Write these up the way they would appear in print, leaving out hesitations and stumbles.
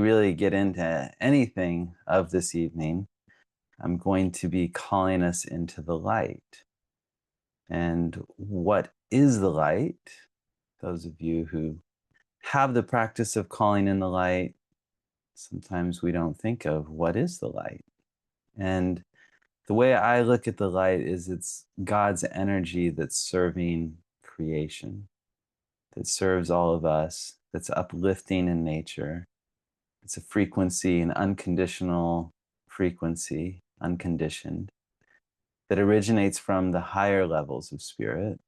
really get into anything of this evening, I'm going to be calling us into the light. And what is the light? Those of you who have the practice of calling in the light, sometimes we don't think of what is the light. And the way I look at the light is it's God's energy that's serving creation, that serves all of us, that's uplifting in nature. It's a frequency, an unconditional frequency, unconditioned, that originates from the higher levels of spirit,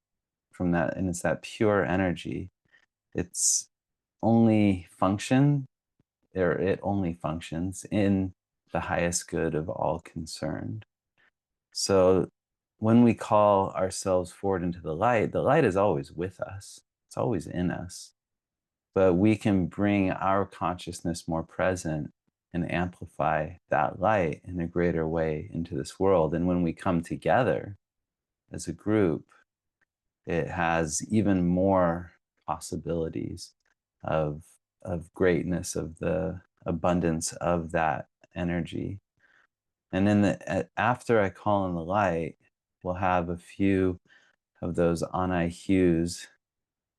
from that, and it's that pure energy. It's only function, or it only functions in the highest good of all concerned. So when we call ourselves forward into the light is always with us. It's always in us. But we can bring our consciousness more present and amplify that light in a greater way into this world. And when we come together as a group, it has even more possibilities of, of greatness, of the abundance of that energy. And then after I call in the light, we'll have a few of those Anai hues,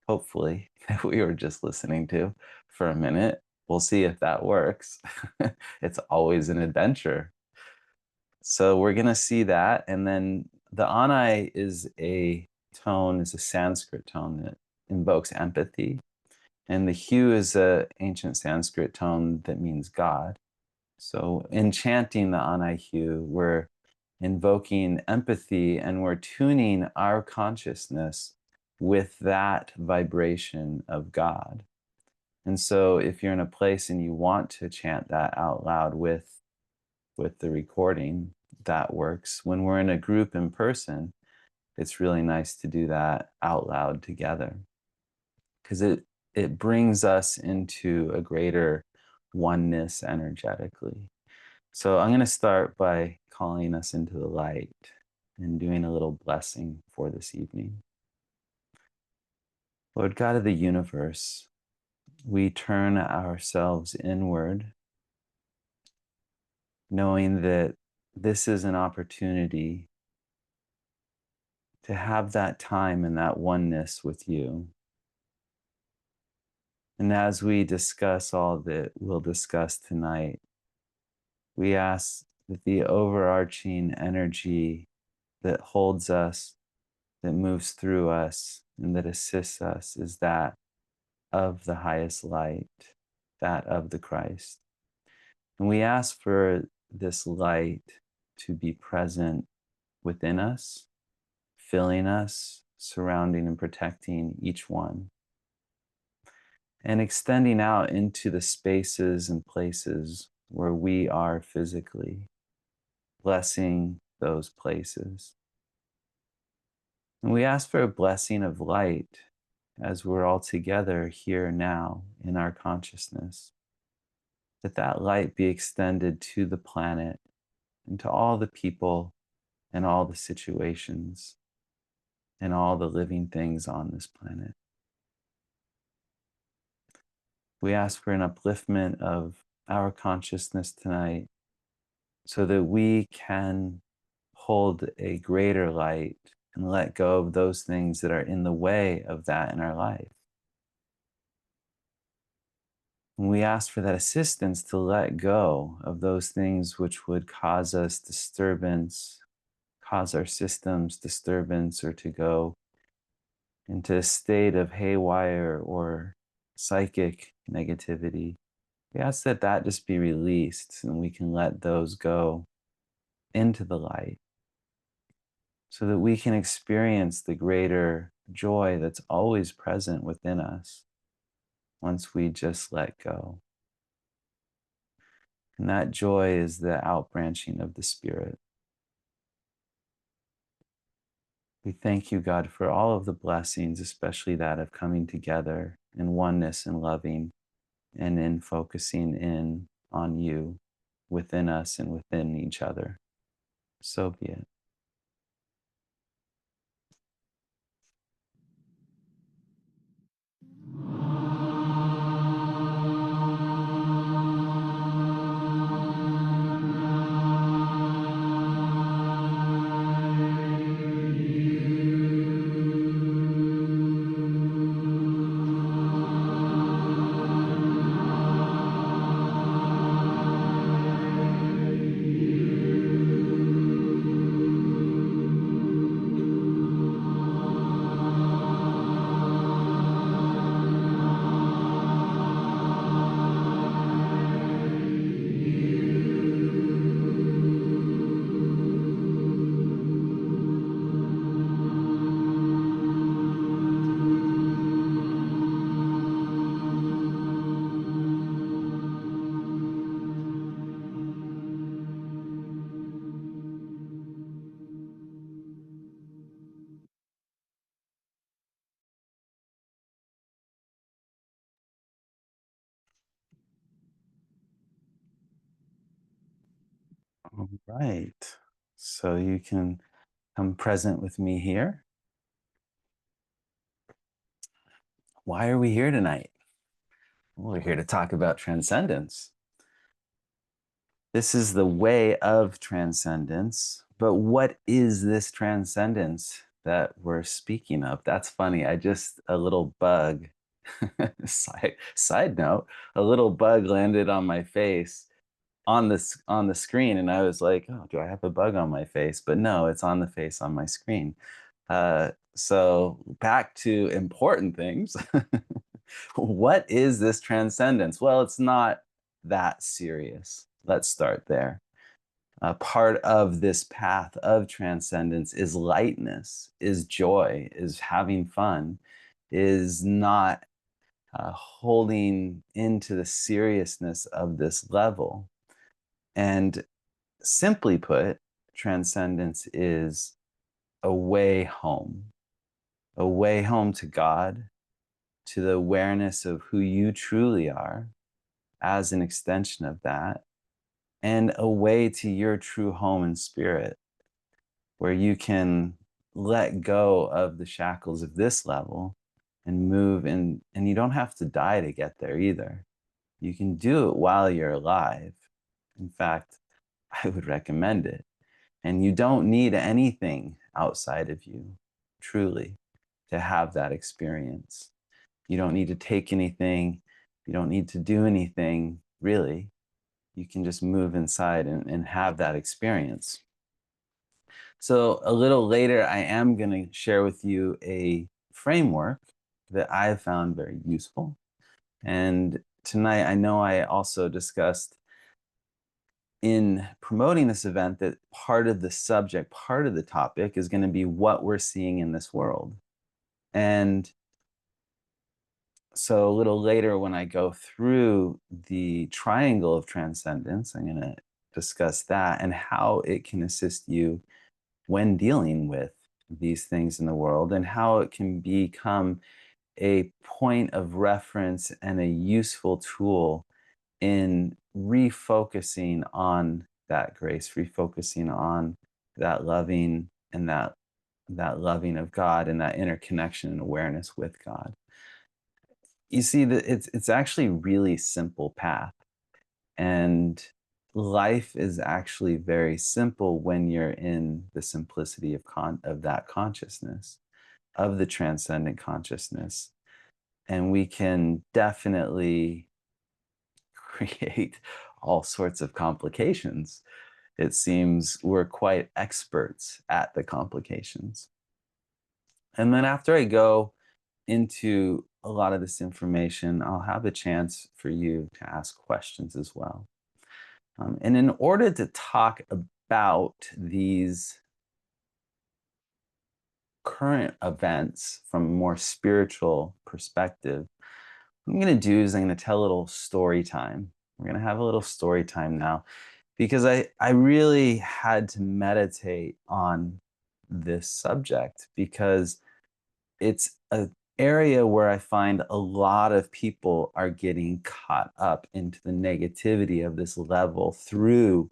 hopefully, that we were just listening to for a minute. We'll see if that works. It's always an adventure. So we're going to see that. And then the Anai is a tone, is a Sanskrit tone that invokes empathy. And the hue is an ancient Sanskrit tone that means God. So in chanting the Anai hue, we're invoking empathy and we're tuning our consciousness with that vibration of God. And so if you're in a place and you want to chant that out loud with the recording, that works. When we're in a group in person, it's really nice to do that out loud together because it brings us into a greater oneness energetically. So I'm going to start by calling us into the light and doing a little blessing for this evening. Lord God of the universe, we turn ourselves inward, knowing that this is an opportunity to have that time and that oneness with you. And as we discuss all that we'll discuss tonight, we ask that the overarching energy that holds us, that moves through us, and that assists us is that of the highest light, that of the Christ. And we ask for this light to be present within us, filling us, surrounding and protecting each one, and extending out into the spaces and places where we are physically, blessing those places. And we ask for a blessing of light as we're all together here now in our consciousness, that that light be extended to the planet and to all the people and all the situations and all the living things on this planet. We ask for an upliftment of our consciousness tonight so that we can hold a greater light and let go of those things that are in the way of that in our life. And we ask for that assistance to let go of those things which would cause us disturbance, cause our systems disturbance, or to go into a state of haywire or psychic negativity. We ask that that just be released and we can let those go into the light so that we can experience the greater joy that's always present within us once we just let go. And that joy is the outbranching of the Spirit. We thank you, God, for all of the blessings, especially that of coming together in oneness and loving and in focusing in on you within us and within each other. So be it. Right. So you can come present with me here. Why are we here tonight? Well, we're here to talk about transcendence. This is the way of transcendence. But what is this transcendence that we're speaking of? That's funny. A little bug, side note, a little bug landed on my face on the screen, and I was like, "Oh, do I have a bug on my face?" But no, it's on the face on my screen. So back to important things. What is this transcendence? Well, it's not that serious. Let's start there. Part of this path of transcendence is lightness, is joy, is having fun, is not holding into the seriousness of this level. And simply put, transcendence is a way home to God, to the awareness of who you truly are as an extension of that, and a way to your true home and spirit, where you can let go of the shackles of this level and move in. And you don't have to die to get there either. You can do it while you're alive. In fact, I would recommend it. And you don't need anything outside of you, truly, to have that experience. You don't need to take anything. You don't need to do anything, really. You can just move inside and have that experience. So, a little later, I am going to share with you a framework that I've found very useful. And tonight, I know I also discussed in promoting this event that part of the subject, part of the topic is going to be what we're seeing in this world. And so a little later, when I go through the triangle of transcendence, I'm going to discuss that and how it can assist you when dealing with these things in the world and how it can become a point of reference and a useful tool in refocusing on that grace, refocusing on that loving and that loving of God and that interconnection and awareness with God. You see that it's actually really simple path, and life is actually very simple when you're in the simplicity of that consciousness, of the transcendent consciousness. And we can definitely create all sorts of complications. It seems we're quite experts at the complications. And then after I go into a lot of this information, I'll have a chance for you to ask questions as well. And in order to talk about these current events from a more spiritual perspective, what I'm going to do is I'm going to tell a little story time. We're going to have a little story time now because I really had to meditate on this subject because it's an area where I find a lot of people are getting caught up into the negativity of this level through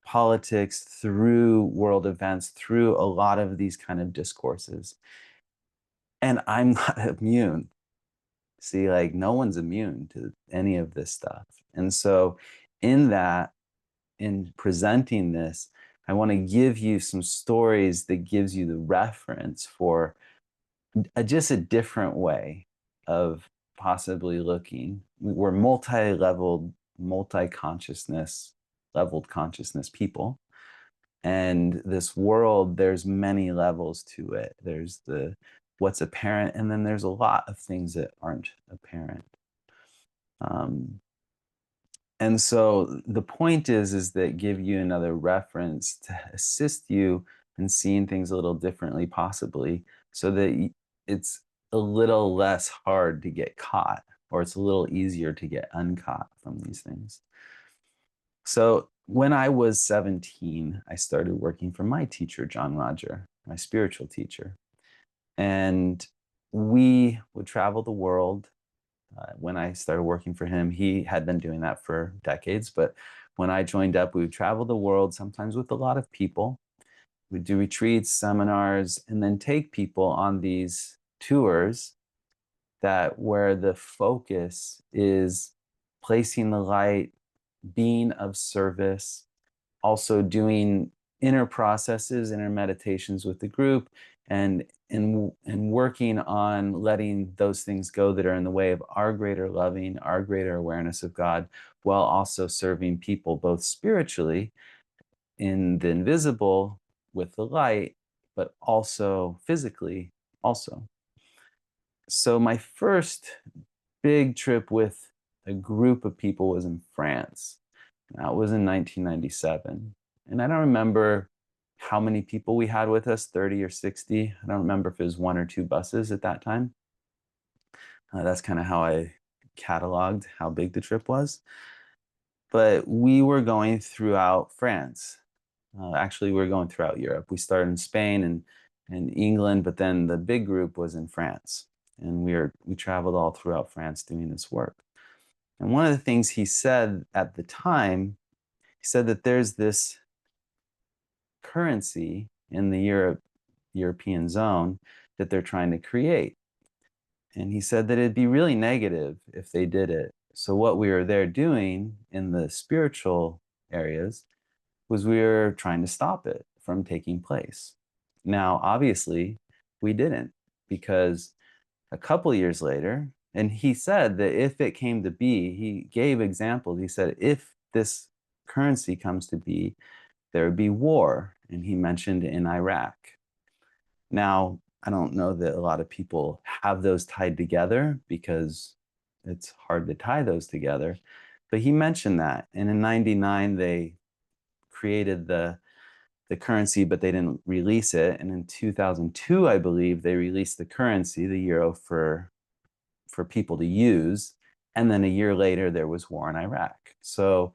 politics, through world events, through a lot of these kind of discourses. And I'm not immune. See, like no one's immune to any of this stuff. And so, in that, in presenting this, I want to give you some stories that gives you the reference for just a different way of possibly looking. We're multi-leveled, multi-consciousness, leveled consciousness people. And this world, there's many levels to it. There's the what's apparent, and then there's a lot of things that aren't apparent. Um, and so the point is that give you another reference to assist you in seeing things a little differently, possibly, so that it's a little less hard to get caught, or it's a little easier to get uncaught from these things. So when I was 17, I started working for my teacher, John Roger, my spiritual teacher. And we would travel the world When I started working for him, he had been doing that for decades. But when I joined up, we would travel the world, sometimes with a lot of people. We'd do retreats, seminars, and then take people on these tours that where the focus is placing the light, being of service, also doing inner processes, inner meditations with the group, and working on letting those things go that are in the way of our greater loving, our greater awareness of God, while also serving people both spiritually in the invisible with the light, but also physically also. So my first big trip with a group of people was in France. That was in 1997. And I don't remember how many people we had with us, 30 or 60. I don't remember if it was one or two buses at that time. That's kind of how I cataloged how big the trip was. But we were going throughout France. Actually, we were going throughout Europe. We started in Spain and England, but then the big group was in France. And we traveled all throughout France doing this work. And one of the things he said at the time, he said that there's this currency in the European zone that they're trying to create. And he said that it'd be really negative if they did it. So what we were there doing in the spiritual areas was we were trying to stop it from taking place. Now, obviously, we didn't, because a couple years later, and he said that if it came to be, he gave examples. He said, if this currency comes to be, there would be war. And he mentioned in Iraq. Now, I don't know that a lot of people have those tied together because it's hard to tie those together. But he mentioned that. And in 99, they created the currency, but they didn't release it. And in 2002, I believe, they released the currency, the euro, for people to use. And then a year later, there was war in Iraq. So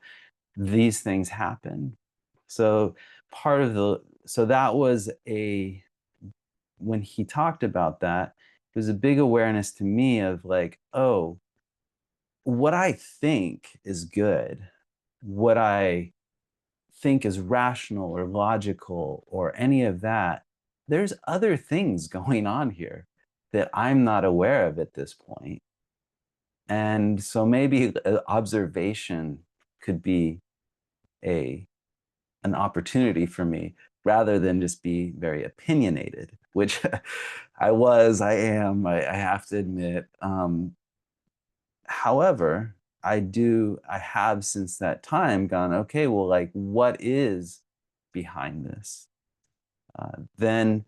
these things happen. So so that was when he talked about that, it was a big awareness to me of like, oh, what I think is good, what I think is rational or logical or any of that, there's other things going on here that I'm not aware of at this point. And so maybe observation could be a an opportunity for me rather than just be very opinionated, which I am, I have to admit. However, I have since that time gone, okay, well, like, what is behind this? Then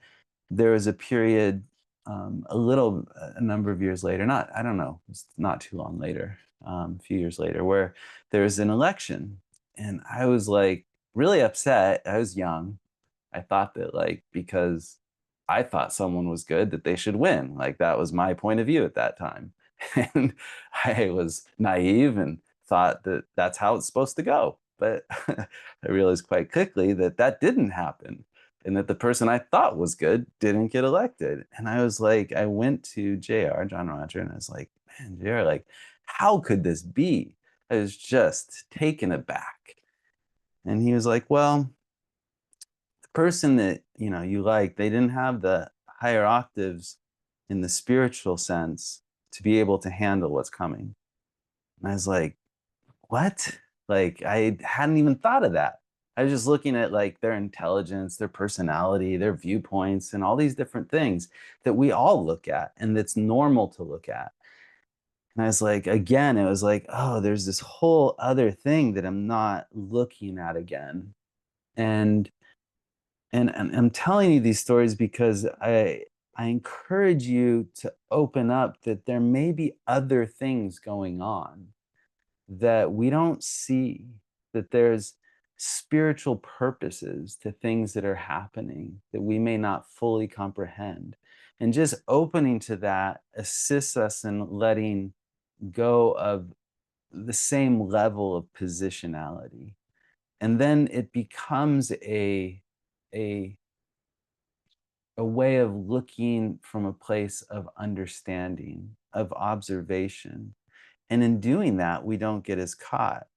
there was a period, a number of years later, I don't know, it's not too long later, a few years later, where there was an election. And I was like really upset. I was young. I thought that, like, because I thought someone was good, that they should win. Like, that was my point of view at that time. And I was naive and thought that that's how it's supposed to go. But I realized quite quickly that that didn't happen and that the person I thought was good didn't get elected. And I was like, I went to JR, John Roger, and I was like, man, JR, like, how could this be? I was just taken aback. And he was like, well, the person that you like, they didn't have the higher octaves in the spiritual sense to be able to handle what's coming. And I was like, what? Like, I hadn't even thought of that. I was just looking at like their intelligence, their personality, their viewpoints, and all these different things that we all look at and that's normal to look at. And I was like, again, it was like, oh, there's this whole other thing that I'm not looking at again. And and I'm telling you these stories because I encourage you to open up that there may be other things going on that we don't see, that there's spiritual purposes to things that are happening that we may not fully comprehend. And just opening to that assists us in letting go of the same level of positionality. And then it becomes a a way of looking from a place of understanding, of observation, And in doing that, we don't get as caught.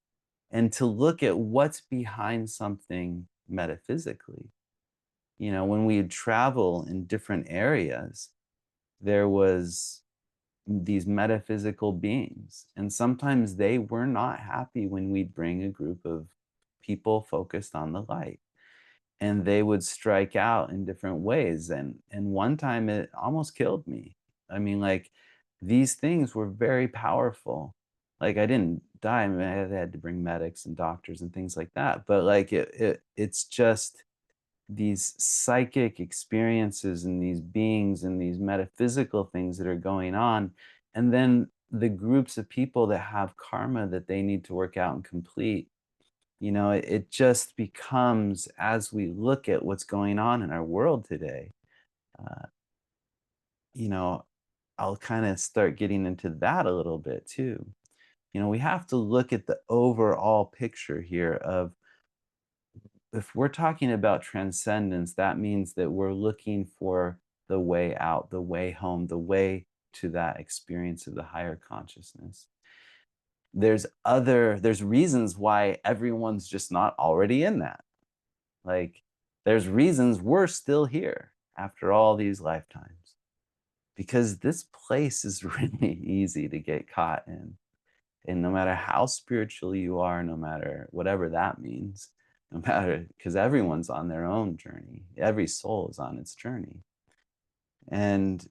And to look at what's behind something metaphysically. When we would travel in different areas, there was these metaphysical beings. And sometimes they were not happy when we'd bring a group of people focused on the light. And they would strike out in different ways. And one time it almost killed me. I mean, like, these things were very powerful. Like, I didn't die. I mean, I had to bring medics and doctors and things like that. But like, it's just these psychic experiences and these beings and these metaphysical things that are going on. And then the groups of people that have karma that they need to work out and complete. It just becomes, as we look at what's going on in our world today, uh, you know, I'll kind of start getting into that a little bit too. We have to look at the overall picture here of, if we're talking about transcendence, that means that we're looking for the way out, the way home, the way to that experience of the higher consciousness. There's reasons why everyone's just not already in that. Like, there's reasons we're still here after all these lifetimes, because this place is really easy to get caught in. And no matter how spiritual you are, no matter whatever that means, no matter, because everyone's on their own journey, every soul is on its journey. And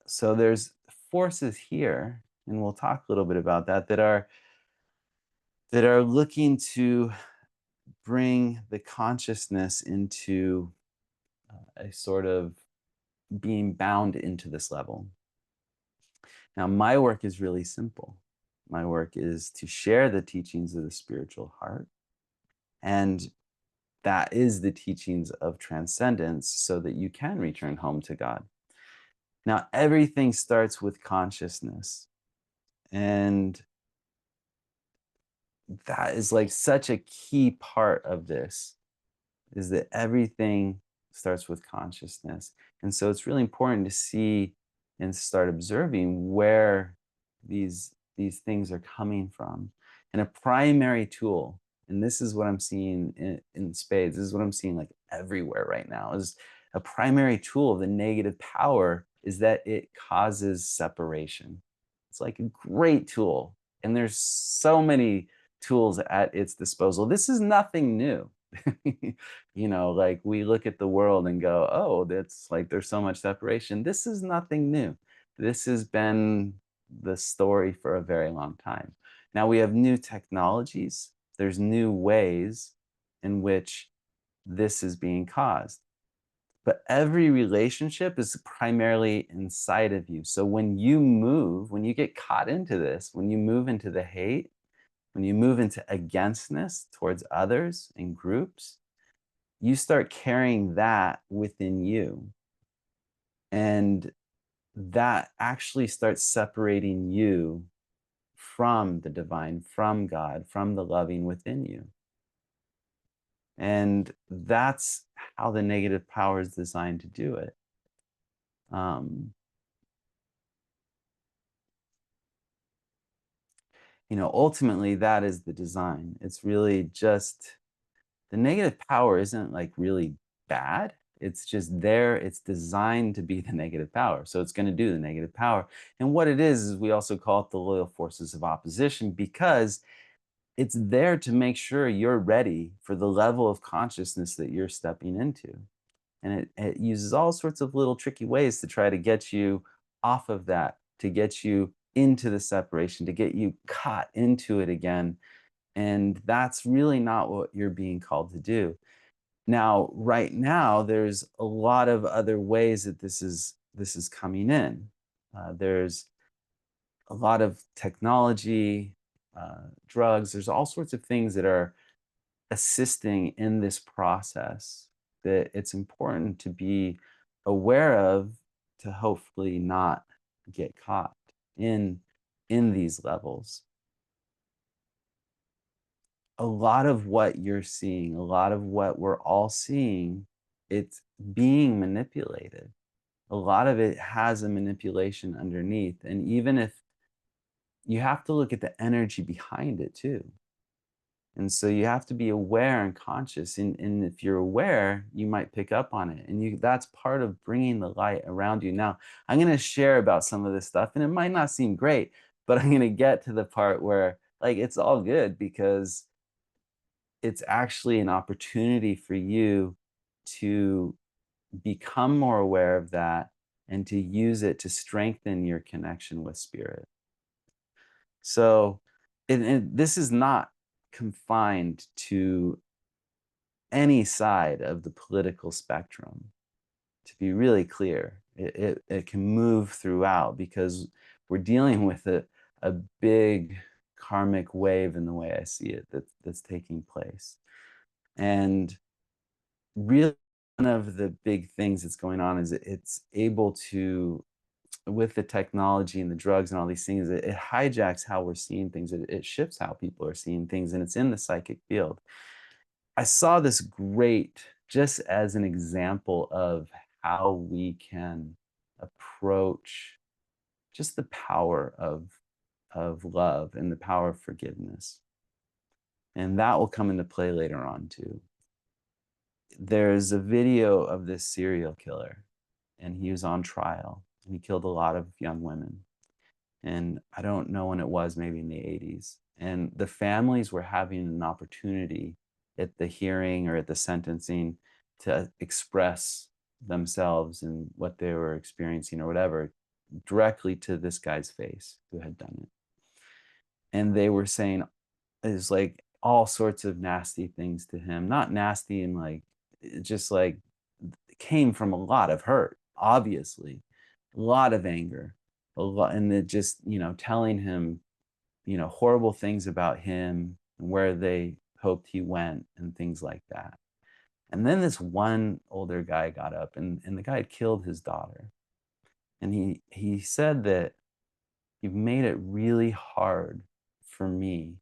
so there's forces here, and we'll talk a little bit about that, that are looking to bring the consciousness into a sort of being bound into this level. Now, my work is really simple. My work is to share the teachings of the spiritual heart. And that is the teachings of transcendence, so that you can return home to God. Now, everything starts with consciousness. And that is like such a key part of this, is that everything starts with consciousness. And so it's really important to see and start observing where these things are coming from. And a primary tool, and this is what I'm seeing in spades, this is what I'm seeing like everywhere right now, is a primary tool of the negative power is that it causes separation. It's like a great tool. And there's so many tools at its disposal. This is nothing new. Like, we look at the world and go, oh, that's like, there's so much separation. This is nothing new. This has been the story for a very long time. Now we have new technologies, there's new ways in which this is being caused. But every relationship is primarily inside of you. So when you move, when you get caught into this, when you move into the hate, when you move into againstness towards others and groups, you start carrying that within you. And that actually starts separating you from the divine, from God, from the loving within you. And that's how the negative power is designed to do it. Um, Ultimately, that is the design. It's really just, the negative power isn't like really bad. It's just there. It's designed to be the negative power. So it's going to do the negative power. And what it is we also call it the loyal forces of opposition, because it's there to make sure you're ready for the level of consciousness that you're stepping into. And it uses all sorts of little tricky ways to try to get you off of that, to get you into the separation, to get you caught into it again. And that's really not what you're being called to do. Now, right now, there's a lot of other ways that this is coming in. There's a lot of technology, drugs. There's all sorts of things that are assisting in this process that it's important to be aware of, to hopefully not get caught in these levels. A lot of what you're seeing, a lot of what we're all seeing, it's being manipulated. A lot of it has a manipulation underneath. And even if you have to look at the energy behind it too. And so you have to be aware and conscious. And if you're aware, you might pick up on it. And that's part of bringing the light around you. Now, I'm going to share about some of this stuff, and it might not seem great, but I'm going to get to the part where, like, it's all good because it's actually an opportunity for you to become more aware of that and to use it to strengthen your connection with spirit. So, and this is not confined to any side of the political spectrum. To be really clear, it can move throughout because we're dealing with a big karmic wave in the way I see it that's taking place. And really, one of the big things that's going on is it's able to, with the technology and the drugs and all these things, it hijacks how we're seeing things. It shifts how people are seeing things, and it's in the psychic field. I saw this great, just as an example of how we can approach just the power of love and the power of forgiveness. And that will come into play later on too. There's a video of this serial killer, and he was on trial, and he killed a lot of young women. And I don't know when it was, maybe in the 80s. And the families were having an opportunity at the hearing or at the sentencing to express themselves and what they were experiencing or whatever directly to this guy's face who had done it. And they were saying is like all sorts of nasty things to him. Not nasty and like just like it came from a lot of hurt, obviously, a lot of anger, a lot, and it just, telling him, horrible things about him and where they hoped he went and things like that. And then this one older guy got up, and the guy had killed his daughter. And he said that you've made it really hard for me,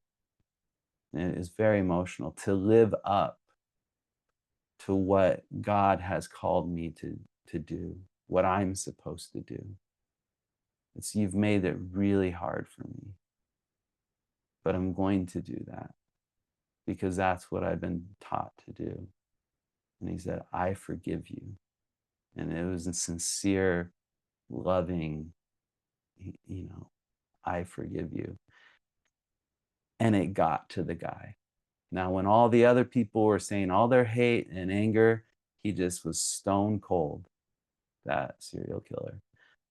and it is very emotional, to live up to what God has called me to do, what I'm supposed to do. It's you've made it really hard for me, but I'm going to do that because that's what I've been taught to do. And he said, I forgive you. And it was a sincere, loving, I forgive you. And it got to the guy. Now, when all the other people were saying all their hate and anger, he just was stone cold, that serial killer.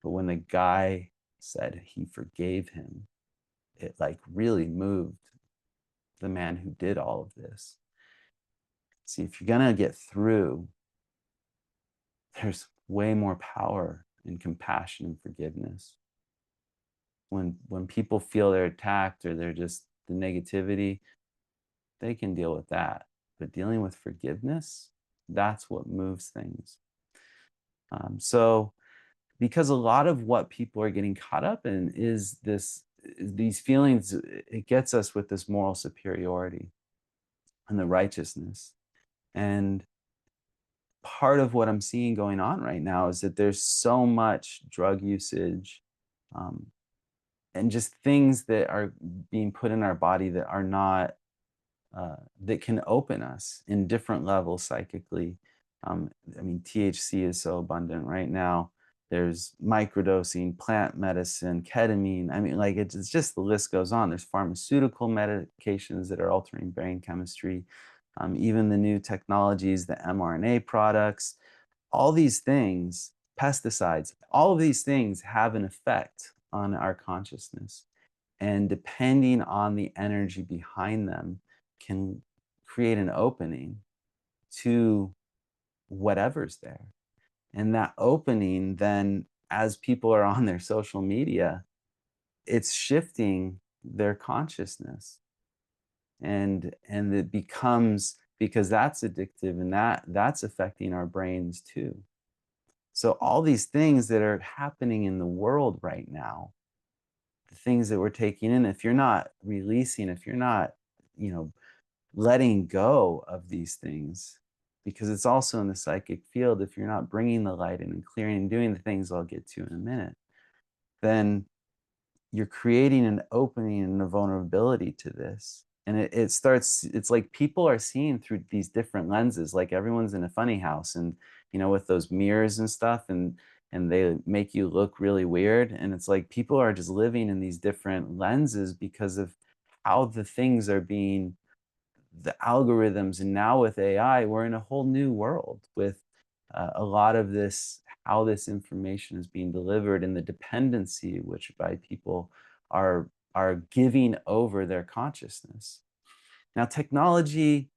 But when the guy said he forgave him, it like really moved the man who did all of this. See, if you're going to get through, there's way more power in compassion and forgiveness. When people feel they're attacked or they're just the negativity, they can deal with that. But dealing with forgiveness, that's what moves things. So because a lot of what people are getting caught up in is these feelings, it gets us with this moral superiority and the righteousness. And part of what I'm seeing going on right now is that there's so much drug usage, um, and just things that are being put in our body that are not that can open us in different levels psychically. I mean, THC is so abundant right now. There's microdosing, plant medicine, ketamine. I mean, like it's just the list goes on. There's pharmaceutical medications that are altering brain chemistry. Even the new technologies, the mRNA products, all these things, pesticides, all of these things have an effect on our consciousness. And depending on the energy behind them, can create an opening to whatever's there. And that opening, then, as people are on their social media, it's shifting their consciousness. And it becomes, because that's addictive and that's affecting our brains too. So all these things that are happening in the world right now, the things that we're taking in, if you're not releasing, if you're not, you know, letting go of these things, because it's also in the psychic field, if you're not bringing the light in and clearing and doing the things I'll get to in a minute, then you're creating an opening and a vulnerability to this. And it starts, it's like people are seeing through these different lenses, like everyone's in a funny house and, with those mirrors and stuff, and they make you look really weird. And it's like people are just living in these different lenses because of how the things are being, the algorithms. And now with AI, we're in a whole new world with a lot of this, how this information is being delivered, and the dependency which by people are giving over their consciousness. Now, technology,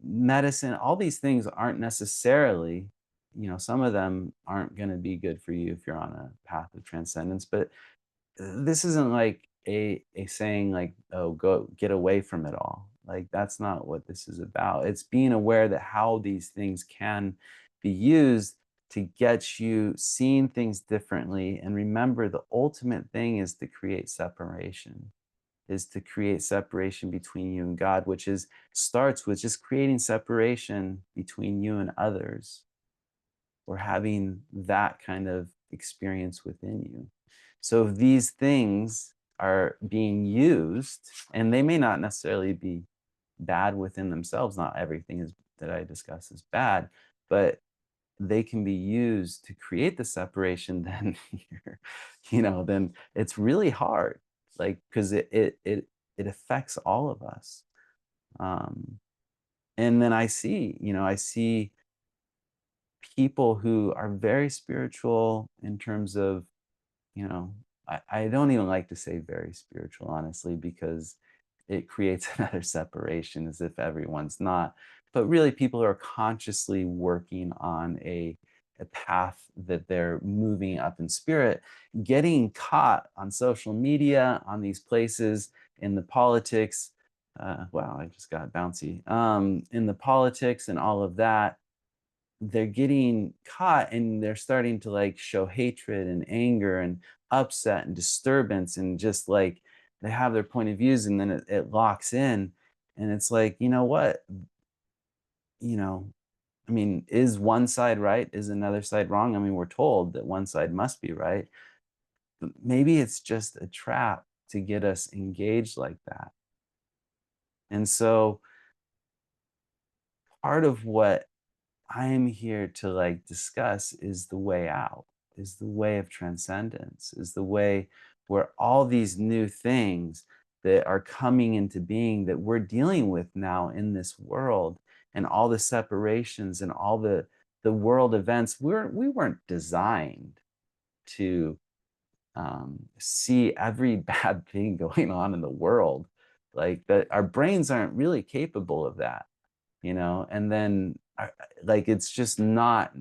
medicine, all these things aren't necessarily, some of them aren't going to be good for you if you're on a path of transcendence, but this isn't like a saying like, oh, go get away from it all. Like that's not what this is about. It's being aware that how these things can be used to get you seeing things differently. And remember, the ultimate thing is to create separation, is to create separation between you and God, which is starts with just creating separation between you and others, or having that kind of experience within you. So if these things are being used, and they may not necessarily be bad within themselves, not everything is that I discuss is bad, but they can be used to create the separation, then then it's really hard. Like, because it affects all of us. Um, and then I see people who are very spiritual in terms of, you know, I don't even like to say very spiritual, honestly, because it creates another separation as if everyone's not. But really, people are consciously working on a path that they're moving up in spirit, getting caught on social media, on these places, in the politics. Wow, I just got bouncy. In the politics and all of that, they're getting caught and they're starting to like show hatred and anger and upset and disturbance, and just like they have their point of views, and then it locks in. And it's like, you know what, you know I mean, is one side right, is another side wrong? I mean, we're told that one side must be right, but maybe it's just a trap to get us engaged like that. And so part of what I'm here to like discuss is the way out, is the way of transcendence, is the way where all these new things that are coming into being that we're dealing with now in this world, and all the separations and all the world events, we weren't designed to see every bad thing going on in the world, like that. Our brains aren't really capable of that, and then like it's just not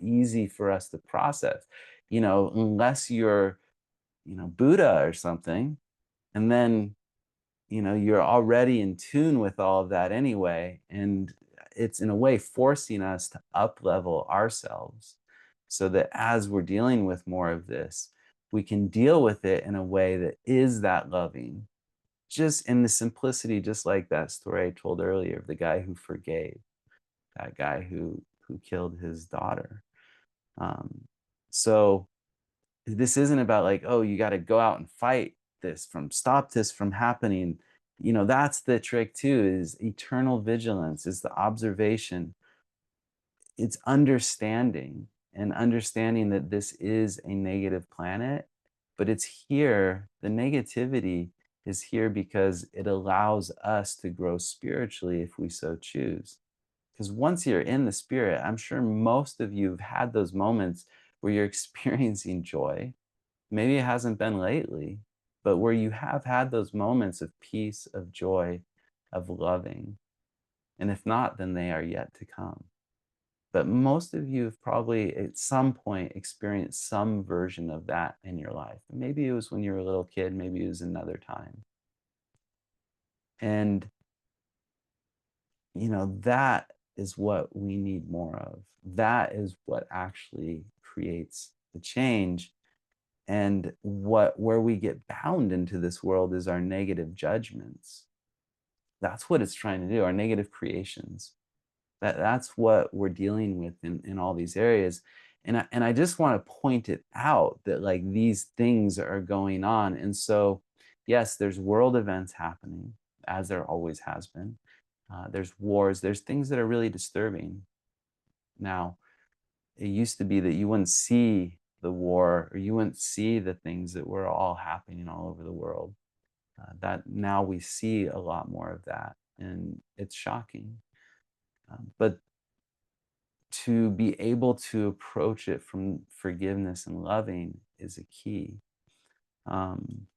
easy for us to process, unless you're, Buddha or something, and then you're already in tune with all of that anyway, and it's in a way forcing us to up level ourselves, so that as we're dealing with more of this, we can deal with it in a way that is that loving, just in the simplicity, just like that story I told earlier of the guy who forgave that guy who killed his daughter. So this isn't about like, oh, you got to go out and fight stop this from happening. That's the trick too, is eternal vigilance, is the observation. It's understanding, and understanding that this is a negative planet, but it's here. The negativity is here because it allows us to grow spiritually if we so choose. Because once you're in the spirit, I'm sure most of you have had those moments where you're experiencing joy. Maybe it hasn't been lately, but where you have had those moments of peace, of joy, of loving. And if not, then they are yet to come. But most of you have probably at some point experienced some version of that in your life. Maybe it was when you were a little kid, maybe it was another time. And that is what we need more of. That is what actually creates the change. And where we get bound into this world is our negative judgments. That's what it's trying to do, our negative creations. That's what we're dealing with in all these areas. And I just want to point it out that like these things are going on. And so, yes, there's world events happening, as there always has been. There's wars, there's things that are really disturbing. Now, it used to be that you wouldn't see the war or you wouldn't see the things that were all happening all over the world. That now we see a lot more of that, and it's shocking. But to be able to approach it from forgiveness and loving is a key. Um,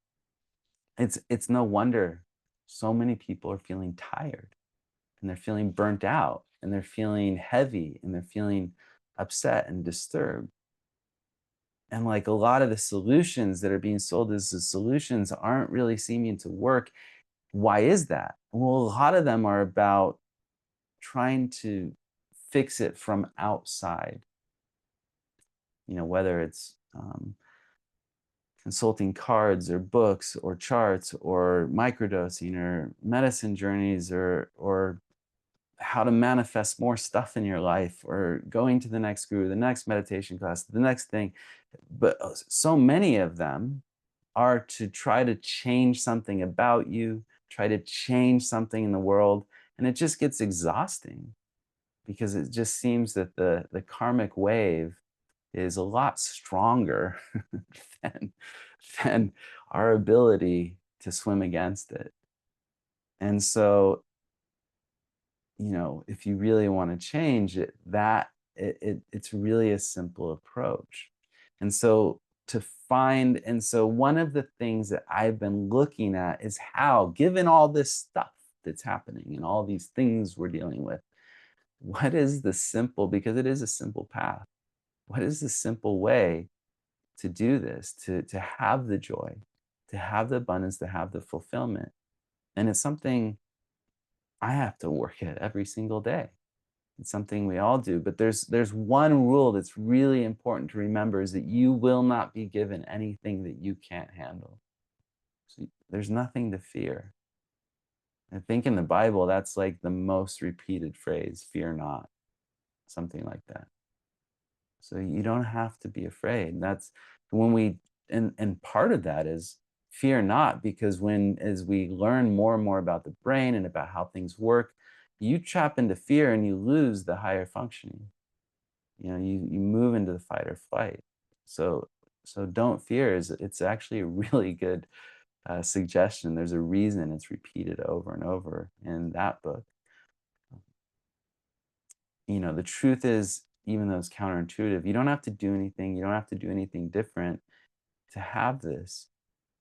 it's no wonder so many people are feeling tired and they're feeling burnt out and they're feeling heavy and they're feeling upset and disturbed. And like a lot of the solutions that are being sold as the solutions aren't really seeming to work. Why is that? Well, a lot of them are about trying to fix it from outside, whether it's consulting cards or books or charts or microdosing or medicine journeys or how to manifest more stuff in your life or going to the next guru, the next meditation class, the next thing. But so many of them are to try to change something about you, try to change something in the world. And it just gets exhausting because it just seems that the karmic wave is a lot stronger than, than our ability to swim against it. And so, if you really want to change it, it's really a simple approach. And so one of the things that I've been looking at is how, given all this stuff that's happening and all these things we're dealing with, what is the simple, because it is a simple path, what is the simple way to do this, to have the joy, to have the abundance, to have the fulfillment? And it's something I have to work at every single day. It's something we all do, but there's one rule that's really important to remember, is that you will not be given anything that you can't handle. So there's nothing to fear. I think in the Bible, that's like the most repeated phrase, fear not, something like that. So you don't have to be afraid. That's when we and part of that is fear not, because as we learn more and more about the brain and about how things work, you trap into fear and you lose the higher functioning. You move into the fight or flight. So don't fear, it's actually a really good suggestion. There's a reason it's repeated over and over in that book. The truth is, even though it's counterintuitive, you don't have to do anything. You don't have to do anything different to have this.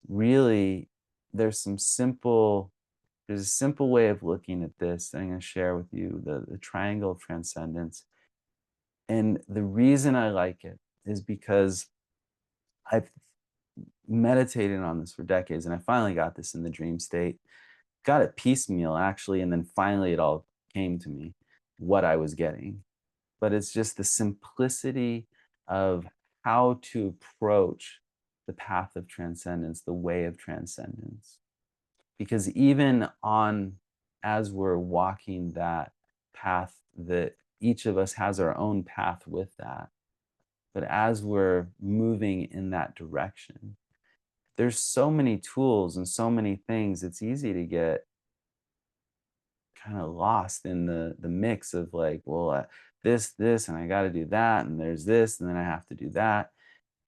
Really, there's a simple way of looking at this that I'm going to share with you, the triangle of transcendence. And the reason I like it is because I've meditated on this for decades, and I finally got this in the dream state. Got it piecemeal, actually, and then finally it all came to me, what I was getting. But it's just the simplicity of how to approach the path of transcendence, the way of transcendence. Because even as we're walking that path, that each of us has our own path with that. But as we're moving in that direction, there's so many tools and so many things, it's easy to get kind of lost in the mix of like, well, this, and I got to do that, and there's this, and then I have to do that.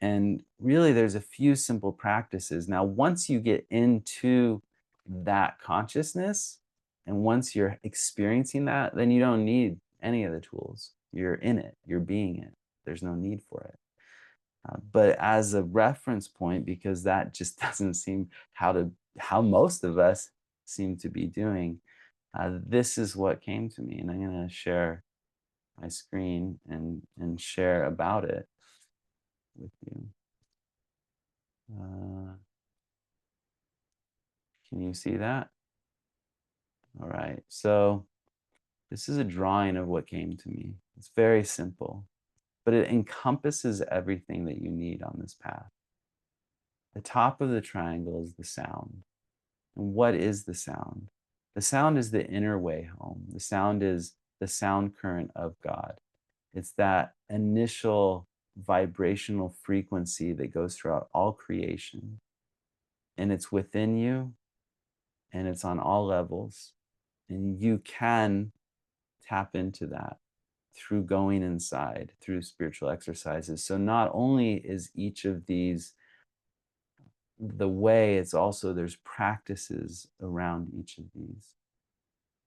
And really, there's a few simple practices. Now, once you get into that consciousness, and once you're experiencing that, then you don't need any of the tools. You're in it, you're being it. There's no need for it. But as a reference point, because that just doesn't seem how most of us seem to be doing, this is what came to me, and I'm going to share my screen and share about it with you. Uh, can you see that? All right. So this is a drawing of what came to me. It's very simple, but it encompasses everything that you need on this path. The top of the triangle is the sound. And what is the sound? The sound is the inner way home. The sound is the sound current of God. It's that initial vibrational frequency that goes throughout all creation. And it's within you and it's on all levels. And you can tap into that through going inside, through spiritual exercises. So not only is each of these the way, it's also there's practices around each of these.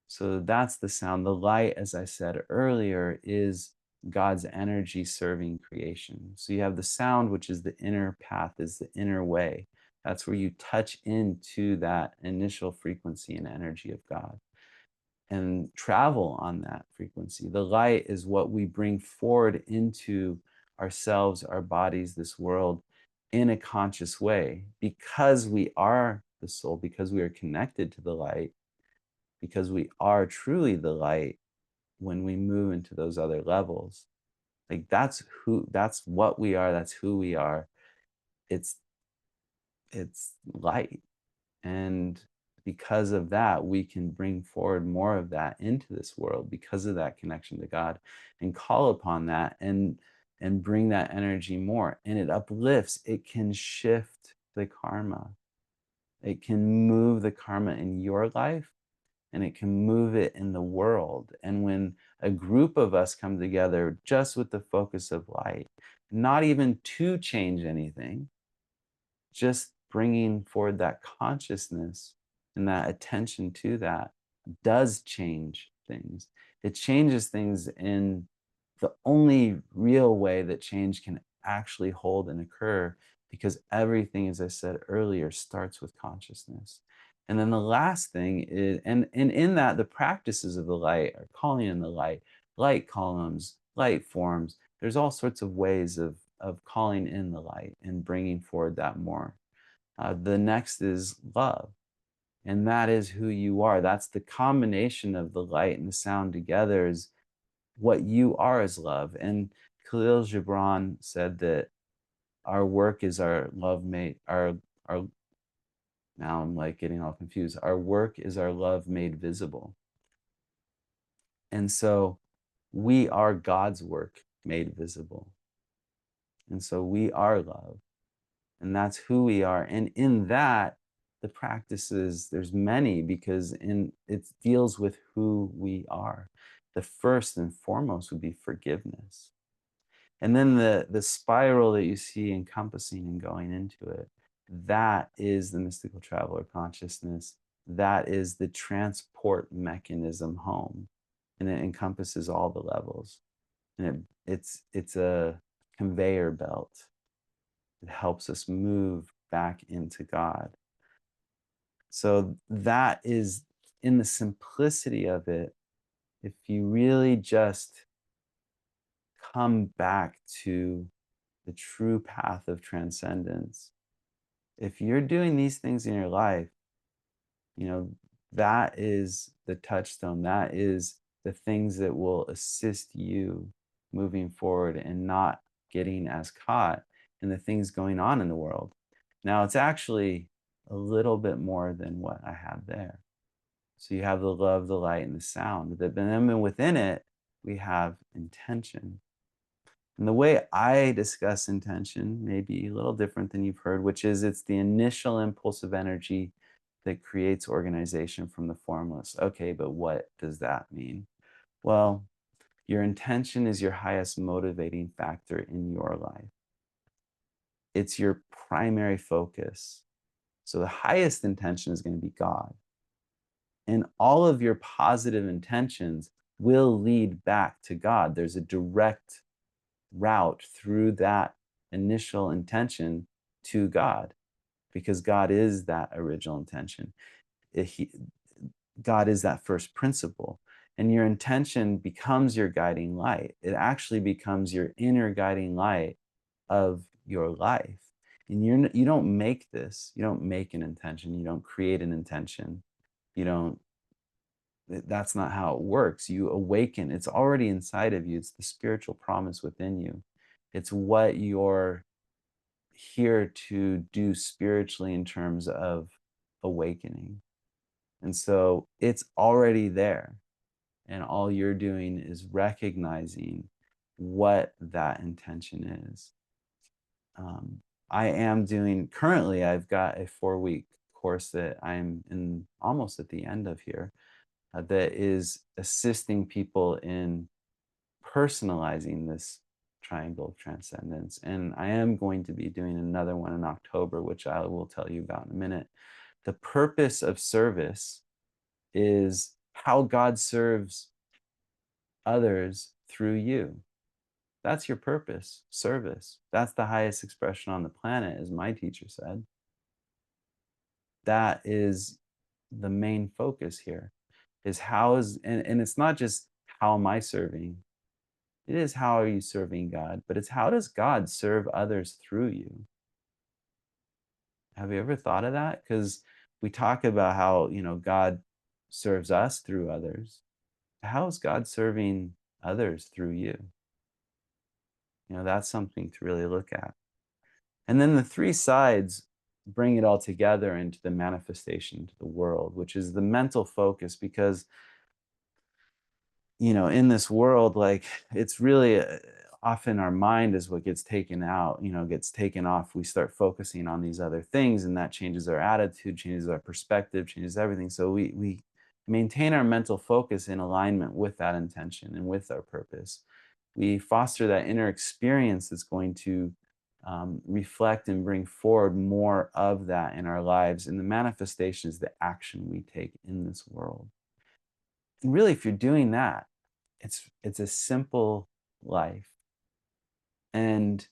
So that's the sound. The light, as I said earlier, is God's energy serving creation. So you have the sound, which is the inner path, is the inner way. That's where you touch into that initial frequency and energy of God and travel on that frequency. The light is what we bring forward into ourselves, our bodies, this world in a conscious way because we are the soul, because we are connected to the light, because we are truly the light when we move into those other levels. Like that's what we are, that's who we are. It's it's light. And because of that, we can bring forward more of that into this world because of that connection to God and call upon that and bring that energy more. And it uplifts, it can shift the karma. It can move the karma in your life and it can move it in the world. And when a group of us come together just with the focus of light, not even to change anything, just bringing forward that consciousness and that attention to that does change things. It changes things in the only real way that change can actually hold and occur because everything, as I said earlier, starts with consciousness. And then the last thing is, and in that, the practices of the light are calling in the light, light columns, light forms. There's all sorts of ways of calling in the light and bringing forward that more. The next is love. And that is who you are. That's the combination of the light and the sound together is what you are is love. And Khalil Gibran said that our work is our love made, our now I'm like getting all confused. Our work is our love made visible. And so we are God's work made visible. And so we are love. And that's who we are. And in that, the practices, there's many because it deals with who we are. The first and foremost would be forgiveness. And then the spiral that you see encompassing and going into it, that is the mystical traveler consciousness. That is the transport mechanism home. And it encompasses all the levels. And it's a conveyor belt. It helps us move back into God. So that is in the simplicity of it. If you really just come back to the true path of transcendence, if you're doing these things in your life, you know, that is the touchstone. That is the things that will assist you moving forward and not getting as caught in the things going on in the world. Now, it's actually a little bit more than what I have there. So you have the love, the light, and the sound. But then within it, we have intention. And the way I discuss intention may be a little different than you've heard, which is it's the initial impulse of energy that creates organization from the formless. Okay, but what does that mean? Well, your intention is your highest motivating factor in your life. It's your primary focus. So the highest intention is going to be God. And all of your positive intentions will lead back to God. There's a direct route through that initial intention to God because God is that original intention. God is that first principle. And your intention becomes your guiding light. It actually becomes your inner guiding light of your life. And you don't make this. You don't make an intention. You don't create an intention. You don't, that's not how it works. You awaken. It's already inside of you. It's the spiritual promise within you. It's what you're here to do spiritually in terms of awakening. And so it's already there. And all you're doing is recognizing what that intention is. Um, I am doing currently, I've got a 4-week course that I'm in almost at the end of here that is assisting people in personalizing this triangle of transcendence. And I am going to be doing another one in October, which I will tell you about in a minute. The purpose of service is how God serves others through you. That's your purpose, service. That's the highest expression on the planet, as my teacher said. That is the main focus here, is how is, and it's not just how am I serving? It is how are you serving God, but it's how does God serve others through you? Have you ever thought of that? Because we talk about how, God serves us through others. How is God serving others through you? That's something to really look at. And then the three sides bring it all together into the manifestation to the world, which is the mental focus. Because, in this world, like it's really often our mind is what gets taken out, gets taken off. We start focusing on these other things, and that changes our attitude, changes our perspective, changes everything. So we maintain our mental focus in alignment with that intention and with our purpose. We foster that inner experience that's going to reflect and bring forward more of that in our lives. And the manifestation is the action we take in this world. And really, if you're doing that, it's a simple life, and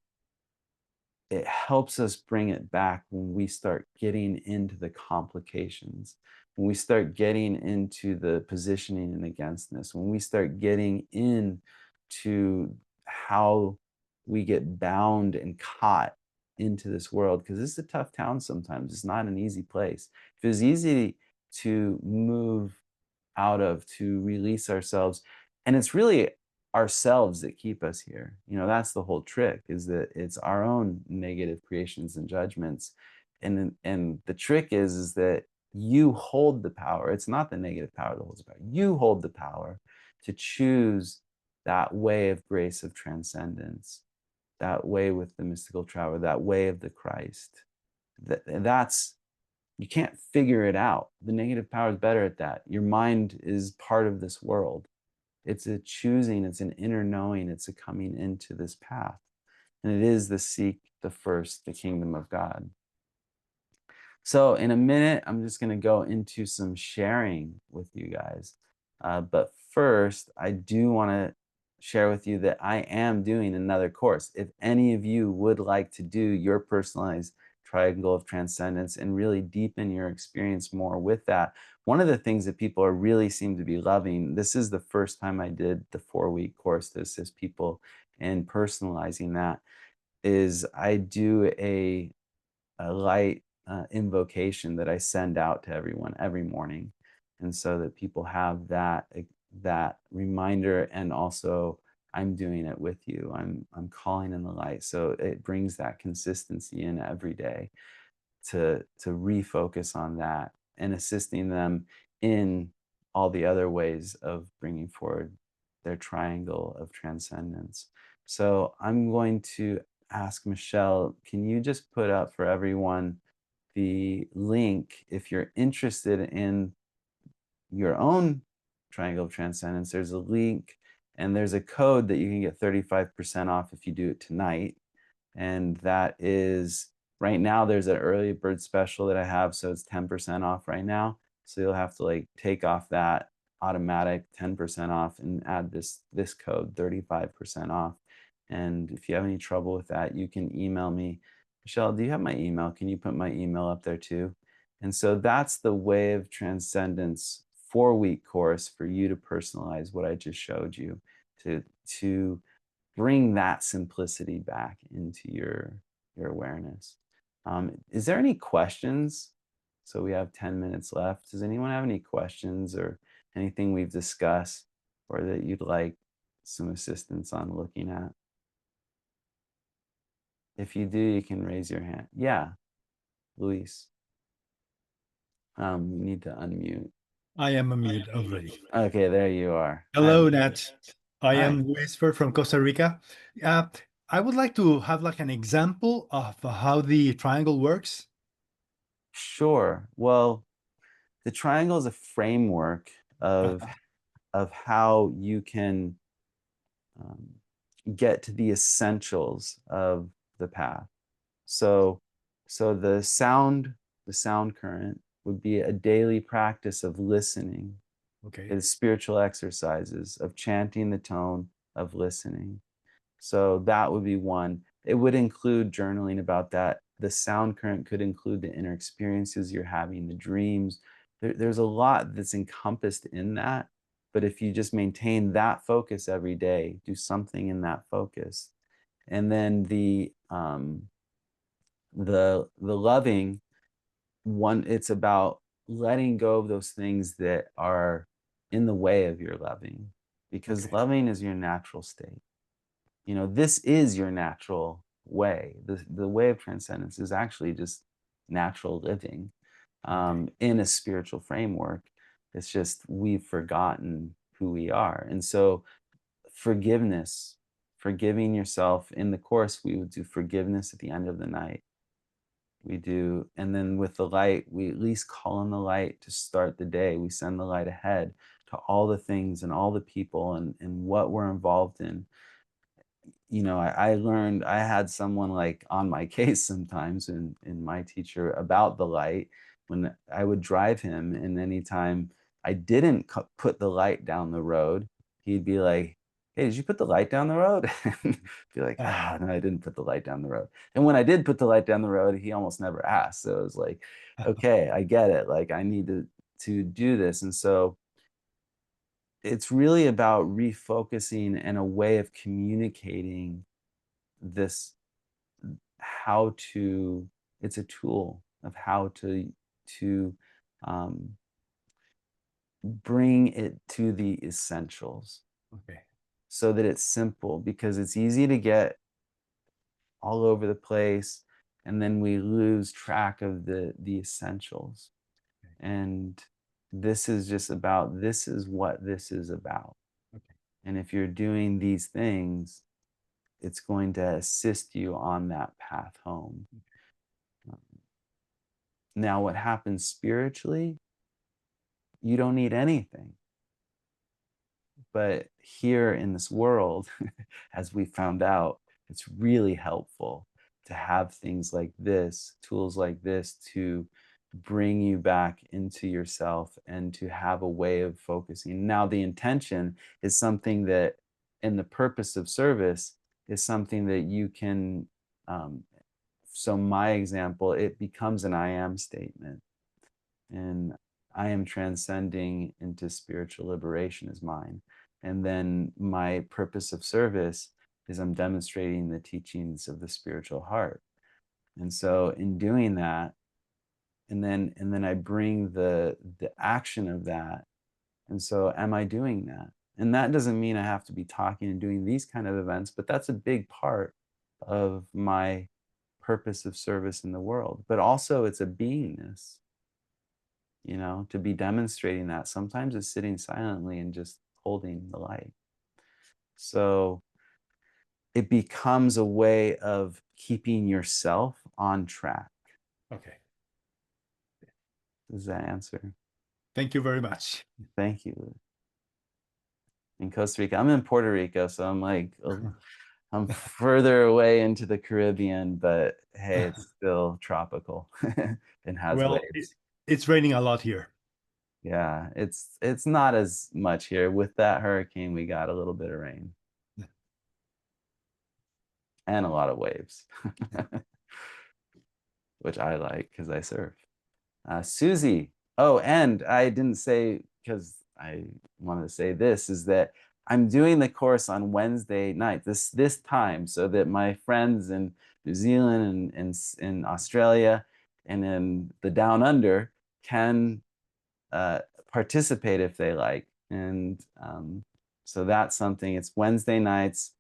it helps us bring it back when we start getting into the complications, when we start getting into the positioning and againstness, when we start getting into how we get bound and caught into this world, because this is a tough town sometimes. It's not an easy place. If it was easy to move out of, to release ourselves, and it's really ourselves that keep us here. That's the whole trick, is that it's our own negative creations and judgments. And the trick is that you hold the power. It's not the negative power that holds the power. You hold the power to choose that way of grace, of transcendence, that way with the mystical traveler, that way of the Christ. That's, you can't figure it out. The negative power is better at that. Your mind is part of this world. It's a choosing, it's an inner knowing, it's a coming into this path. And it is the seek the first, the kingdom of God. So in a minute, I'm just going to go into some sharing with you guys. But first, I do want to share with you that I am doing another course. If any of you would like to do your personalized triangle of transcendence and really deepen your experience more with that, one of the things that people are really seem to be loving, this is the first time I did the 4-week course to assist people in personalizing that, is I do a light invocation that I send out to everyone every morning, and so that people have that reminder, and also I'm doing it with you. I'm calling in the light, so it brings that consistency in every day to refocus on that and assisting them in all the other ways of bringing forward their triangle of transcendence. So I'm going to ask Michelle, can you just put up for everyone the link if you're interested in your own triangle of transcendence? There's a link and there's a code that you can get 35% off if you do it tonight. And that is, right now there's an early bird special that I have, so it's 10% off right now. So you'll have to like take off that automatic 10% off and add this code 35% off. And if you have any trouble with that, you can email me. Michelle, do you have my email? Can you put my email up there too? And so that's the Way of Transcendence 4-week course for you to personalize what I just showed you, to bring that simplicity back into your awareness. Is there any questions? So we have 10 minutes left. Does anyone have any questions or anything we've discussed or that you'd like some assistance on looking at? If you do, you can raise your hand. Yeah, Luis. You need to unmute. I am a mute already. Okay, there you are. Hello, Nat. I Hi. am Whisper from Costa Rica. Uh, I would like to have like an example of how the triangle works. Sure. Well, the triangle is a framework of Uh-huh. how you can um, get to the essentials of the path. So, the sound current would be a daily practice of listening, Okay. is spiritual exercises of chanting the tone of listening. So that would be one. It would include journaling about that. The sound current could include the inner experiences you're having, the dreams. There's a lot that's encompassed in that. But if you just maintain that focus every day, do something in that focus, and then the loving one, it's about letting go of those things that are in the way of your loving, because Okay. loving is your natural state. This is your natural way. The way of transcendence is actually just natural living Okay. in a spiritual framework. It's just we've forgotten who we are. And so forgiveness, forgiving yourself. In the course, we would do forgiveness at the end of the night. We do. And then with the light, we at least call on the light to start the day. We send the light ahead to all the things and all the people and what we're involved in. I learned, I had someone like on my case sometimes in my teacher about the light when I would drive him. And anytime I didn't put the light down the road, he'd be like, "Hey, did you put the light down the road?" And be like, Uh, "No, I didn't put the light down the road." And when I did put the light down the road, he almost never asked. So it was like, okay, I get it. Like I need to do this. And so it's really about refocusing and a way of communicating this, how to it's a tool of how to um, bring it to the essentials okay. so that it's simple, because it's easy to get all over the place and then we lose track of the essentials. Okay. And this is what this is about. Okay. And if you're doing these things, it's going to assist you on that path home. Now, what happens spiritually, you don't need anything. But here in this world, as we found out, it's really helpful to have things like this, tools like this, to bring you back into yourself and to have a way of focusing. Now, the intention is something that, in the purpose of service, is something that you can. So, my example, it becomes an I am statement, and I am transcending into spiritual liberation is mine. And then my purpose of service is I'm demonstrating the teachings of the spiritual heart. And so in doing that, and then I bring the action of that. And so am I doing that? And that doesn't mean I have to be talking and doing these kind of events, but that's a big part of my purpose of service in the world. But also it's a beingness, to be demonstrating that. Sometimes it's sitting silently and just holding the light. So it becomes a way of keeping yourself on track. Okay. Does that answer? Thank you very much. Thank you. In Costa Rica, I'm in Puerto Rico, so I'm further away into the Caribbean, but hey, it's still tropical and has Well, waves. it's raining a lot here. Yeah, it's not as much here. With that hurricane, we got a little bit of rain and a lot of waves, which I like because I surf. Susie. Oh, and I didn't say, because I wanted to say this, is that I'm doing the course on Wednesday night, this time, so that my friends in New Zealand and in Australia and in the Down Under can uh, participate if they like. And so that's something. It's Wednesday nights,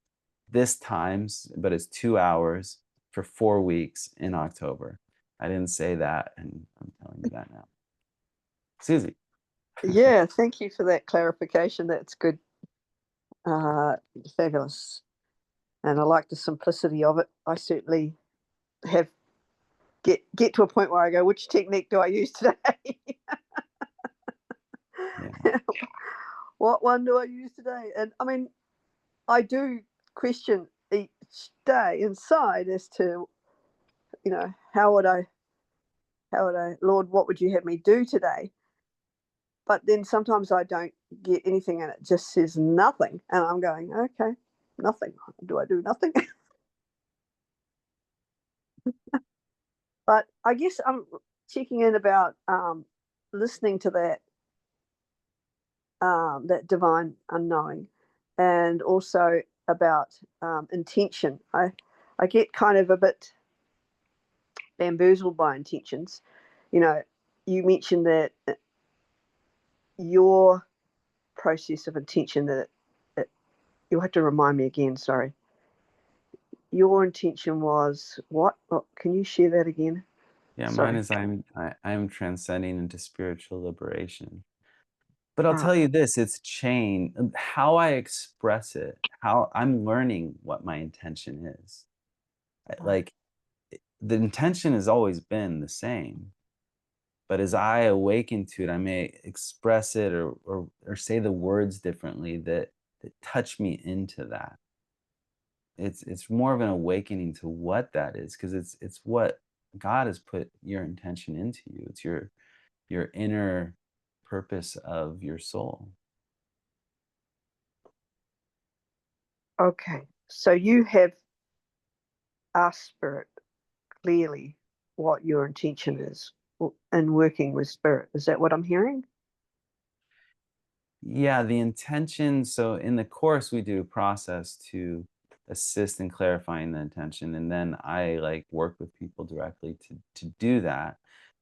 this times, but it's 2 hours for 4 weeks in October. I didn't say that, and I'm telling you that now. Susie. Yeah, thank you for that clarification. That's good. Uh, Fabulous. And I like the simplicity of it. I certainly have get to a point where I go, which technique do I use today? Yeah. What one do I use today? And I mean, I do question each day inside as to, how would I, Lord, what would you have me do today? But then sometimes I don't get anything and it just says nothing. And I'm going, okay, nothing. Do I do nothing? But I guess I'm checking in about listening to that divine unknowing, and also about intention. I get kind of a bit bamboozled by intentions. You know, you mentioned that your process of intention that you'll have to remind me again. Sorry, your intention was what? Oh, can you share that again? Yeah, mine Sorry. is I'm transcending into spiritual liberation. But I'll tell Right. you this, it's how I express it, how I'm learning what my intention is. Right. Like the intention has always been the same, but as I awaken to it, I may express it or say the words differently that touch me into that. It's more of an awakening to what that is, because it's what God has put your intention into you. It's your inner purpose of your soul. Okay. So you have asked Spirit clearly what your intention is in working with Spirit. Is that what I'm hearing? Yeah, the intention. So in the course, we do a process to assist in clarifying the intention, and then I like work with people directly to do that,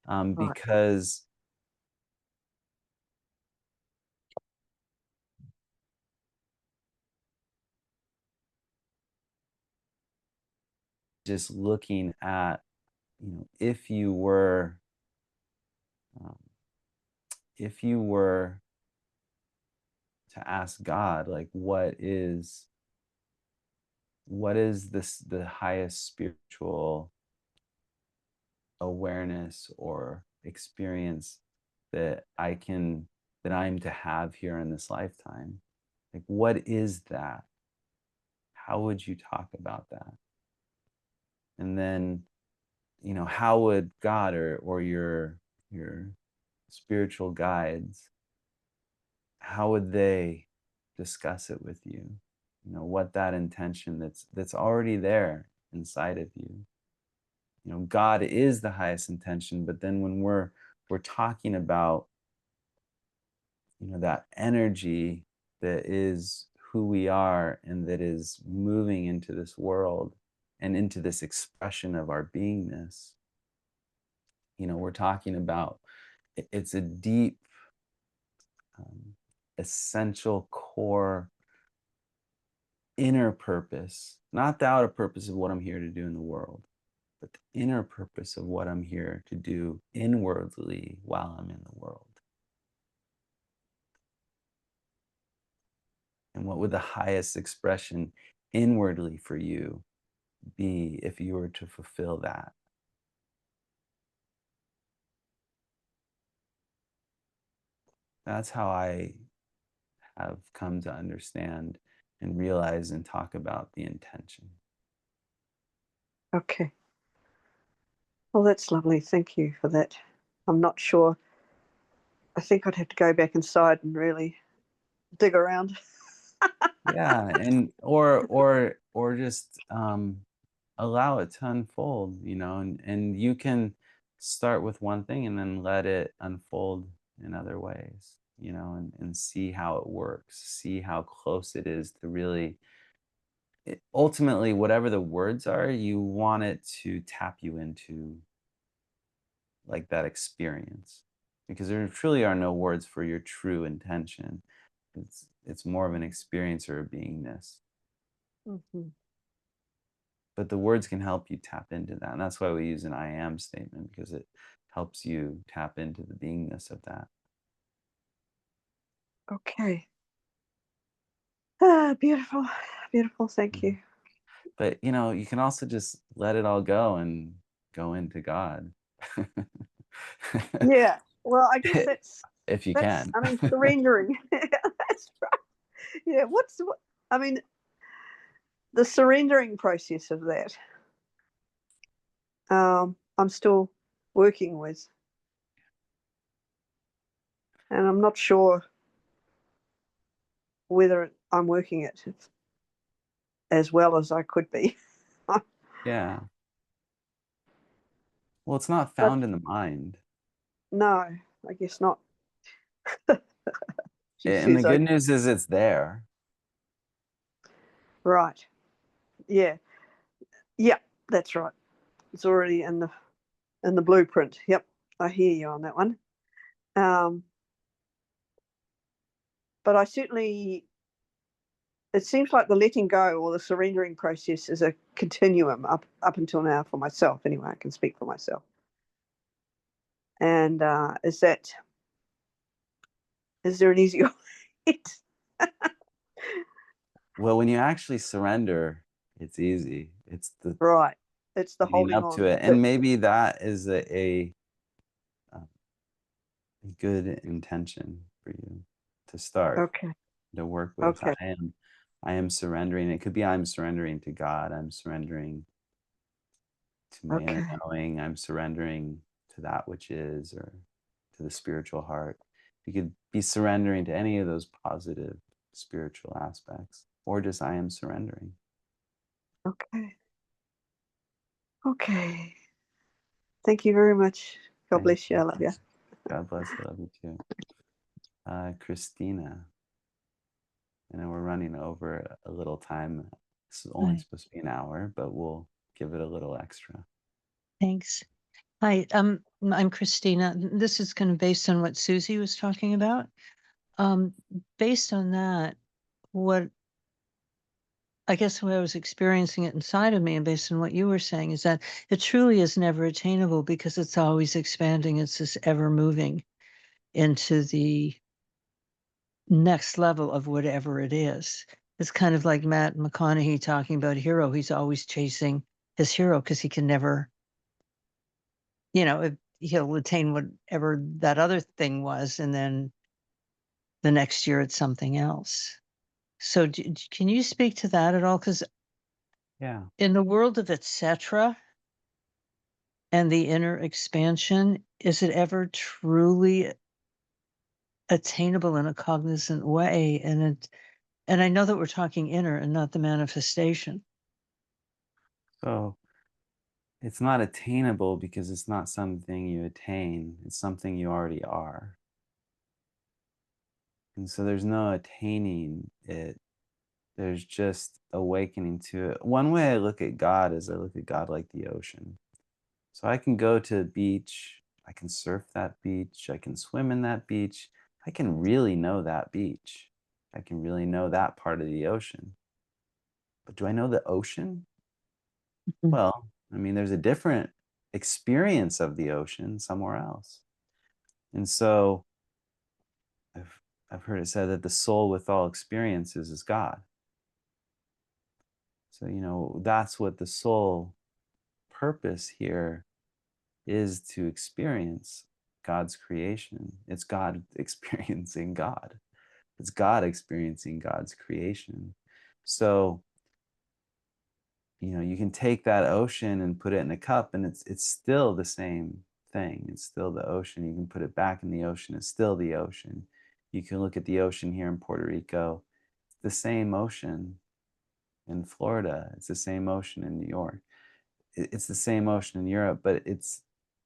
Right. because just looking at, um, if you were to ask God, like, what is the highest spiritual awareness or experience that I'm to have here in this lifetime? Like, what is that? How would you talk about that? And then, how would God or your spiritual guides, how would they discuss it with you? What that intention that's already there inside of you. God is the highest intention, but then when we're talking about, that energy that is who we are and that is moving into this world and into this expression of our beingness, we're talking about, it's a deep, um, essential core inner purpose, not the outer purpose of what I'm here to do in the world, but the inner purpose of what I'm here to do inwardly while I'm in the world. And what would the highest expression inwardly for you be if you were to fulfill that? That's how I have come to understand and realize and talk about the intention. Okay. Well, that's lovely. Thank you for that. I'm not sure. I think I'd have to go back inside and really dig around. Yeah, and or just allow it to unfold, and you can start with one thing and then let it unfold in other ways, and see how it works, see how close it is to really ultimately, whatever the words are, you want it to tap you into like that experience, because there truly are no words for your true intention. It's more of an experience or a beingness. Mhm. But the words can help you tap into that, and that's why we use an I am statement, because it helps you tap into the beingness of that. Okay. Beautiful, beautiful. Thank Mhm. you. But, you can also just let it all go and go into God. Yeah. Well, I guess If you that's. can. I mean, surrendering. That's right. Yeah. What? I mean, the surrendering process of that. I'm still working with, and I'm not sure whether I'm working it as well as I could be. Yeah. Well, it's not But found in the mind. no, I guess not. She And the says, good news is it's there. right. Yeah. Yeah. That's right. It's already in the blueprint. Yep. I hear you on that one. Um, but I certainly, it seems like the letting go or the surrendering process is a continuum up until now for myself. Anyway, I can speak for myself. And is there an easier way? Well, when you actually surrender, it's easy. It's the Right. It's the leading holding up to on. it. And maybe that is uh, a good intention for you to start Okay. to work with. Okay. I am surrendering. It could be I'm surrendering to God. I'm surrendering to my inner Okay. knowing. I'm surrendering to that which is, or to the spiritual heart. You could be surrendering to any of those positive spiritual aspects, or just I am surrendering. Okay. Okay. Thank you very much. God Thank bless you. you. I love you. God bless you. Love you too. Christina, I know we're running over a little time. This is only Hi, supposed to be an hour, but we'll give it a little extra. thanks. Hi, I'm Christina. This is kind of based on what Susie was talking about. Um, Based on that, what I guess what I was experiencing it inside of me, and based on what you were saying, is that it truly is never attainable because it's always expanding. It's just ever moving into the next level of whatever it is. It's kind of like Matt McConaughey talking about hero. He's always chasing his hero because he can never, if he'll attain whatever that other thing was, and then the next year it's something else. So can you speak to that at all? Because Yeah. in the world of etc. and the inner expansion, is it ever truly attainable in a cognizant way? And I know that we're talking inner and not the manifestation. So it's not attainable because it's not something you attain, it's something you already are. And so there's no attaining it, there's just awakening to it. One way I look at God is I look at God like the ocean. So I can go to a beach, I can surf that beach, I can swim in that beach, I can really know that beach. I can really know that part of the ocean. But do I know the ocean? Mhm. Well, I mean, there's a different experience of the ocean somewhere else. And so I've, I've heard it said that the soul with all experiences is God. So, that's what the soul purpose here is, to experience God's creation. It's God experiencing God. It's God experiencing God's creation. So, you can take that ocean and put it in a cup and it's still the same thing. It's still the ocean. You can put it back in the ocean. It's still the ocean. You can look at the ocean here in Puerto Rico. It's the same ocean in Florida. It's the same ocean in New York. It's the same ocean in Europe, but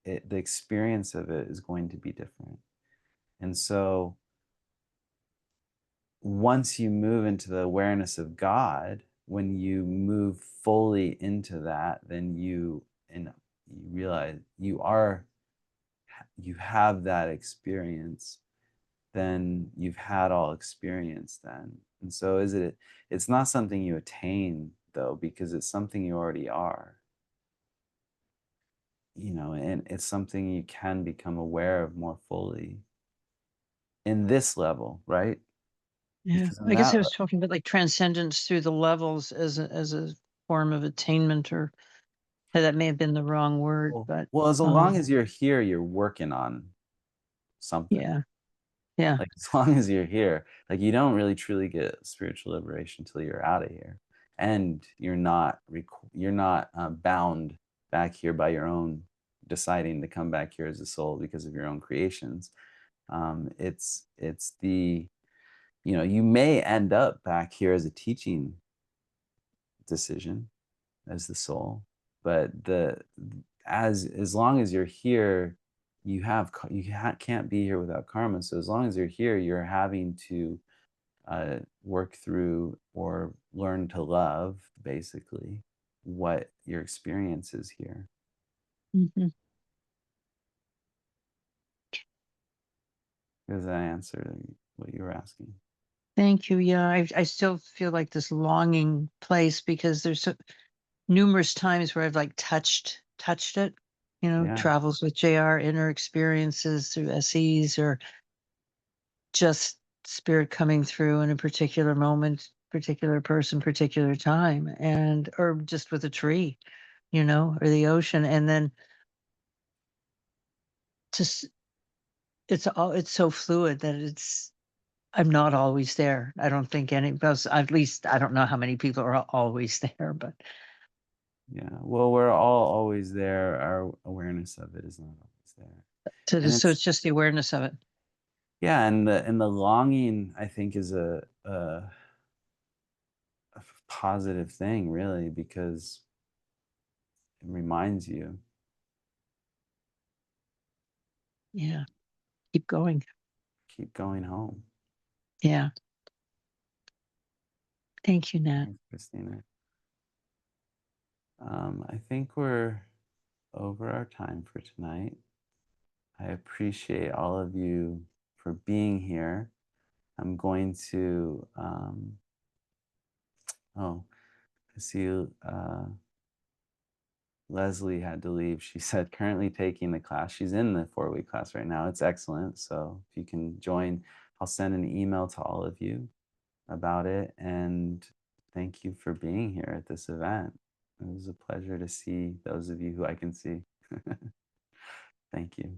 the experience of it is going to be different. And so once you move into the awareness of God, when you move fully into that, then you realize you have that experience, then you've had all experience then. And so it's not something you attain though, because it's something you already are. And it's something you can become aware of more fully in this level, right? Yeah, because in I guess that I was talking about like transcendence through the levels as a form of attainment, or that may have been the wrong word, but well, as long as you're here, you're working on something. yeah, yeah, Like, as long as you're here, like, you don't really truly get spiritual liberation until you're out of here, and you're not bound back here by your own deciding to come back here as a soul because of your own creations. It's the you may end up back here as a teaching decision as the soul, but as long as you're here, can't be here without karma. So as long as you're here, you're having to work through or learn to love, basically, what your experience is here. hmm Does that answer what you were asking? Thank you. Yeah, I still feel like this longing place because there's so numerous times where I've like touched it, Yeah, travels with JR, inner experiences through SEs, or just spirit coming through in a particular moment, particular person, particular time, and or just with a tree, or the ocean. And then just it's so fluid that I'm not always there. I don't think any of us, at least I don't know how many people are always there, but yeah. Well, we're all always there. Our awareness of it is not always there, and so it's it's just the awareness of it. yeah, and the longing, I think, is a positive thing, really, because it reminds you. Yeah. Keep going. Keep going home. Yeah. Thank you, Nat. Thanks, Christina. I think we're over our time for tonight. I appreciate all of you for being here. I'm going to, oh, I see Leslie had to leave. She said currently taking the class. She's in the 4-week class right now. It's excellent. So if you can join, I'll send an email to all of you about it. And thank you for being here at this event. It was a pleasure to see those of you who I can see. Thank you.